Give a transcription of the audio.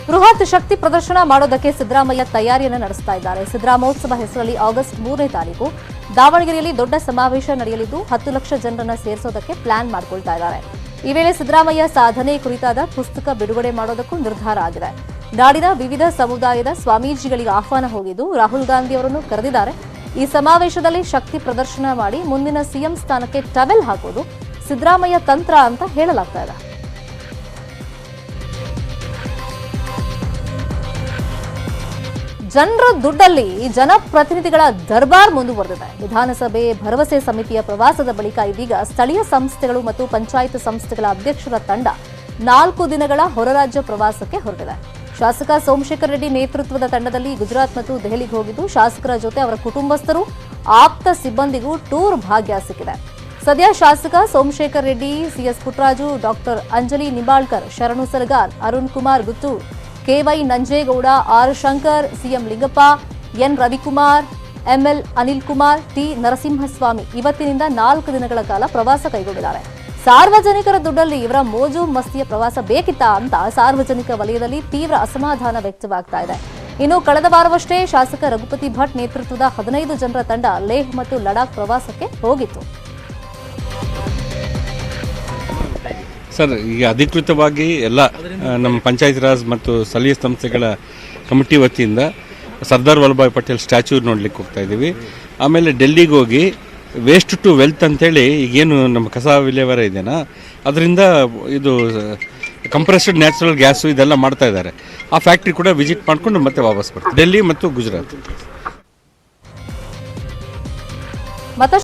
ಬೃಹತ್ ಶಕ್ತಿ ಪ್ರದರ್ಶನ ಮಾಡೋದಕ್ಕೆ ಸಿದ್ದರಾಮಯ್ಯ ತಯಾರಿಯನ್ನು ನಡೆಸ್ತಾ ಇದ್ದಾರೆ. ಸಿದ್ದರಾಮೋತ್ಸವ ಹೆಸರಲ್ಲಿ ಆಗಸ್ಟ್ 3ನೇ ತಾರೀಕು ದಾವಣಗೆರೆಯಲ್ಲಿ ದೊಡ್ಡ ಸಮಾವೇಶ ನಡೆಯಲಿದ್ದು 10 ಲಕ್ಷ ಜನರನ್ನ ಸೇರಿಸೋದಕ್ಕೆ ಪ್ಲಾನ್ ಮಾಡಿಕೊಳ್ತಾ ಇದ್ದಾರೆ. ಈ ವೇಳೆ ಸಿದ್ದರಾಮಯ್ಯ ಸಾಧನೆ ಕುರಿತಾದ ಪುಸ್ತಕ ಬಿಡುಗಡೆ ಮಾಡೋದಕ್ಕೂ ನಿರ್ಧಾರ ಆಗಿದೆ. ನಾಡಿನ ವಿವಿಧ ಸಮುದಾಯದ ಸ್ವಾಮೀಜಿಗಳಿಗೆ ಆಹ್ವಾನ ಹೋಗಿದ್ದು ರಾಹುಲ್ ಗಾಂಧಿ ಅವರನ್ನು ಕರೆದಿದ್ದಾರೆ. ಈ ಸಮಾವೇಶದಲ್ಲಿ ಶಕ್ತಿ ಪ್ರದರ್ಶನ ಮಾಡಿ ಮುಂದಿನ ಸಿಎಂ ಸ್ಥಾನಕ್ಕೆ ಟವೆಲ್ ಹಾಕೋದು ಸಿದ್ದರಾಮಯ್ಯ ತಂತ್ರ ಅಂತ ಹೇಳಲಾಗ್ತಾ ಇದೆ. ಜನರ ದುಡ್ಡಲ್ಲಿ ಜನಪ್ರತಿನಿಧಿಗಳ ದರ್ಬಾರ್ ಮುಂದುವರೆದಿದೆ. ವಿಧಾನಸಭೆ ಭರವಸೆ ಸಮಿತಿಯ ಪ್ರವಾಸದ ಬಳಿಕ ಇದೀಗ ಸ್ಥಳೀಯ ಸಂಸ್ಥೆಗಳು ಮತ್ತು ಪಂಚಾಯತ್ ಸಂಸ್ಥೆಗಳ ಅಧ್ಯಕ್ಷರ ತಂಡ 4 ದಿನಗಳ ಹೊರರಾಜ್ಯ ಪ್ರವಾಸಕ್ಕೆ ಹೊರಟಿದೆ. ಶಾಸಕ ಸೋಮಶೇಖರ್ ರೆಡ್ಡಿ ನೇತೃತ್ವದ ತಂಡದಲ್ಲಿ ಗುಜರಾತ್ ಮತ್ತು ದೆಹಲಿಗೆ ಹೋಗಿದ್ದು ಶಾಸಕರ ಜೊತೆ ಅವರ ಕುಟುಂಬಸ್ಥರು ಆಪ್ತ ಸಿಬ್ಬಂದಿಗೂ ಟೂರ್ ಭಾಗ್ಯ ಸಿಕ್ಕಿದೆ. ಸದ್ಯ ಶಾಸಕ Somashekar Reddy, CS Puttaraju, doctor Anjali Nimbalkar, Sharanu Saragar, Arun Kumar Guttur, KY Nanjegowda, R Shankar, CM Lingappa, N Ravikumar, ML Anil Kumar, T Narasimhaswamy ಇವತ್ತಿನಿಂದ 4 ದಿನಗಳ ಕಾಲ ಪ್ರವಾಸ ಕೈಗೊಂಡಿದ್ದಾರೆ. ಸಾರ್ವಜನಿಕರ ದುಡ್ಡಲ್ಲಿ ಇವರ ಮೋಜು ಮಸ್ತಿಯ ಪ್ರವಾಸ ಬೇಕಿತ್ತಾ ಅಂತ ಸಾರ್ವಜನಿಕ ವಲಯದಲ್ಲಿ ತೀವ್ರ ಅಸಮಾಧಾನ ವ್ಯಕ್ತವಾಗ್ತಾ ಇದೆ. ಇನ್ನು ಕಳೆದ ವಾರವಷ್ಟೇ ಶಾಸಕ ರಘುಪತಿ ಭಟ್ ನೇತೃತ್ವದ 15 ಜನರ ತಂಡ ಲೇಹ್ ಮತ್ತು ಲಡಾಖ್ ಪ್ರವಾಸಕ್ಕೆ ಹೋಗಿತ್ತು. ಸರ್, ಈಗ ಅಧಿಕೃತವಾಗಿ ಎಲ್ಲ ನಮ್ಮ ಪಂಚಾಯತ್ ರಾಜ್ ಮತ್ತು ಸ್ಥಳೀಯ ಸಂಸ್ಥೆಗಳ ಕಮಿಟಿ ವತಿಯಿಂದ ಸರ್ದಾರ್ ವಲ್ಲಭಾಯ್ ಪಟೇಲ್ ಸ್ಟ್ಯಾಚ್ಯೂ ನೋಡ್ಲಿಕ್ಕೆ ಹೋಗ್ತಾ ಇದ್ದೀವಿ. ಆಮೇಲೆ ಡೆಲ್ಲಿಗೆ ಹೋಗಿ ವೇಸ್ಟ್ ಟು ವೆಲ್ತ್ ಅಂತೇಳಿ ಈಗೇನು ನಮ್ಮ ಕಸ ವಿಲೇವಾರ ಇದೆನಾ ಅದರಿಂದ ಇದು ಕಂಪ್ರೆಸ್ಡ್ ನ್ಯಾಚುರಲ್ ಗ್ಯಾಸು ಇದೆಲ್ಲ ಮಾಡ್ತಾ ಇದ್ದಾರೆ. ಆ ಫ್ಯಾಕ್ಟ್ರಿ ಕೂಡ ವಿಸಿಟ್ ಮಾಡಿಕೊಂಡು ಮತ್ತೆ ವಾಪಸ್ ಬರ್ತೀವಿ. ಡೆಲ್ಲಿ ಮತ್ತು ಗುಜರಾತ್.